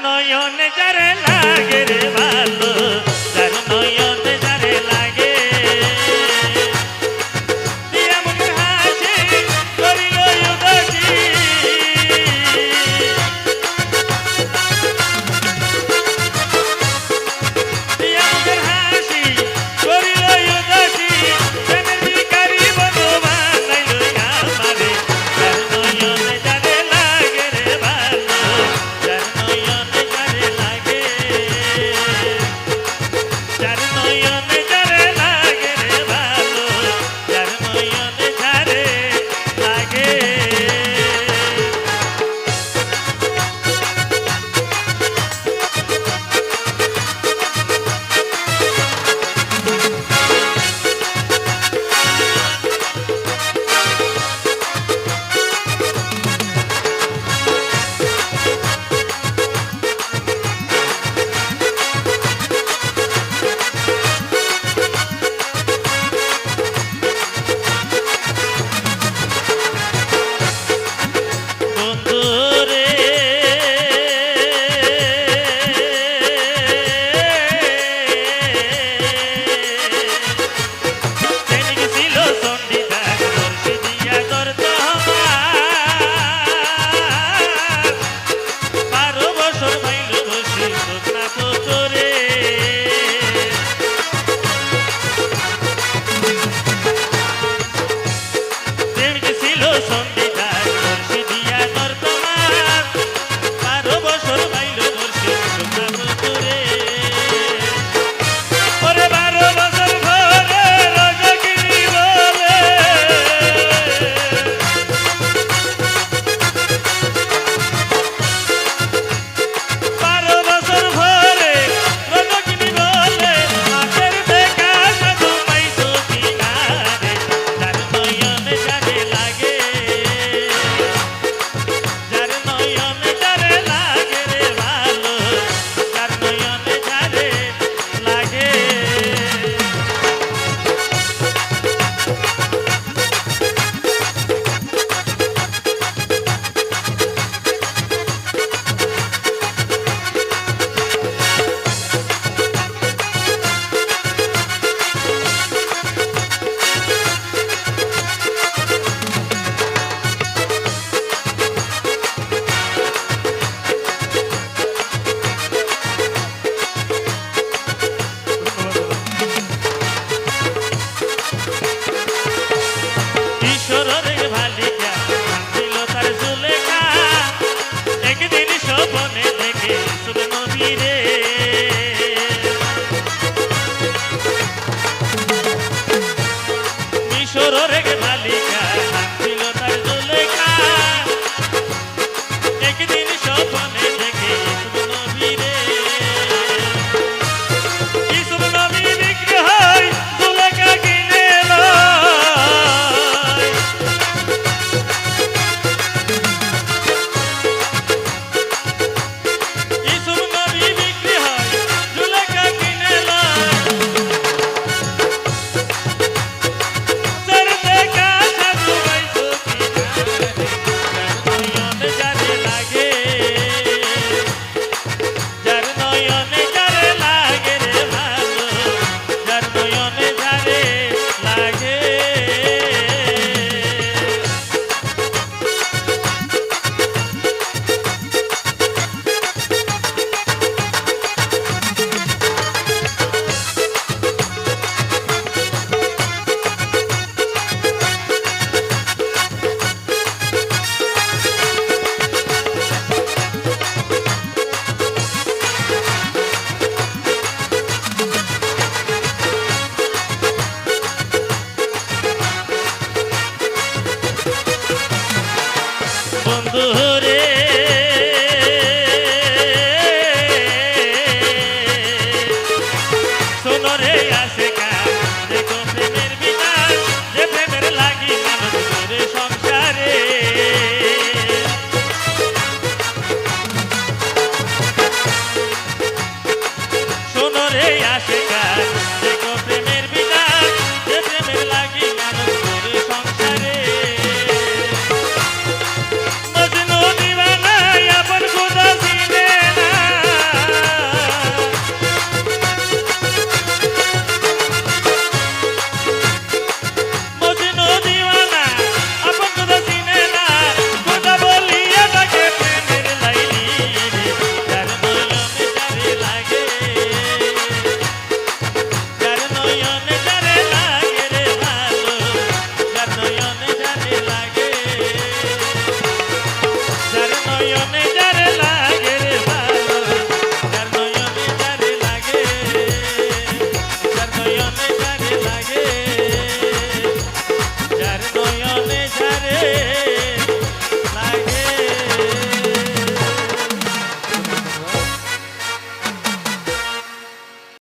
নয়নে যারে লাগে রে ভালো, যার নয়নে যারে লাগে দিয়া মুখের হাসি করিল উদাসী, দিয়া মুখের হাসি করিল উদাসী, প্রেমের ভিখারি বন্ধু বানাইল আমারে, যার নয়নে যারে লাগে রে ভালো, যার নয়নে যারে লাগে, যার নয়নে যারে লাগে রে ভালো, যার নয়নে যারে লাগে। বন্ধুরে ট্রেনে গেছিল চণ্ডীদাস বর্ষি দিয়া ধরত আমার, 12 বছর মাইল বসে শুকনা পুকুরে, ট্রেনে গেছিল চণ্ডীদাস বর্ষি দিয়া ধরত আমার, 12 বছর মাইল বসে শুকনা পুকুরে, ওরে 12 বছর ধরে রজকিনী বলে, 12 বছর ধরে রজকিনী বলে, মাঠের দেখা সাধু পাইছো কিনা রে, যার নয়নে যারে লাগে, যার নয়নে যারে লাগে রে ভালো, যার নয়নে যারে লাগে। ঈশ্বরের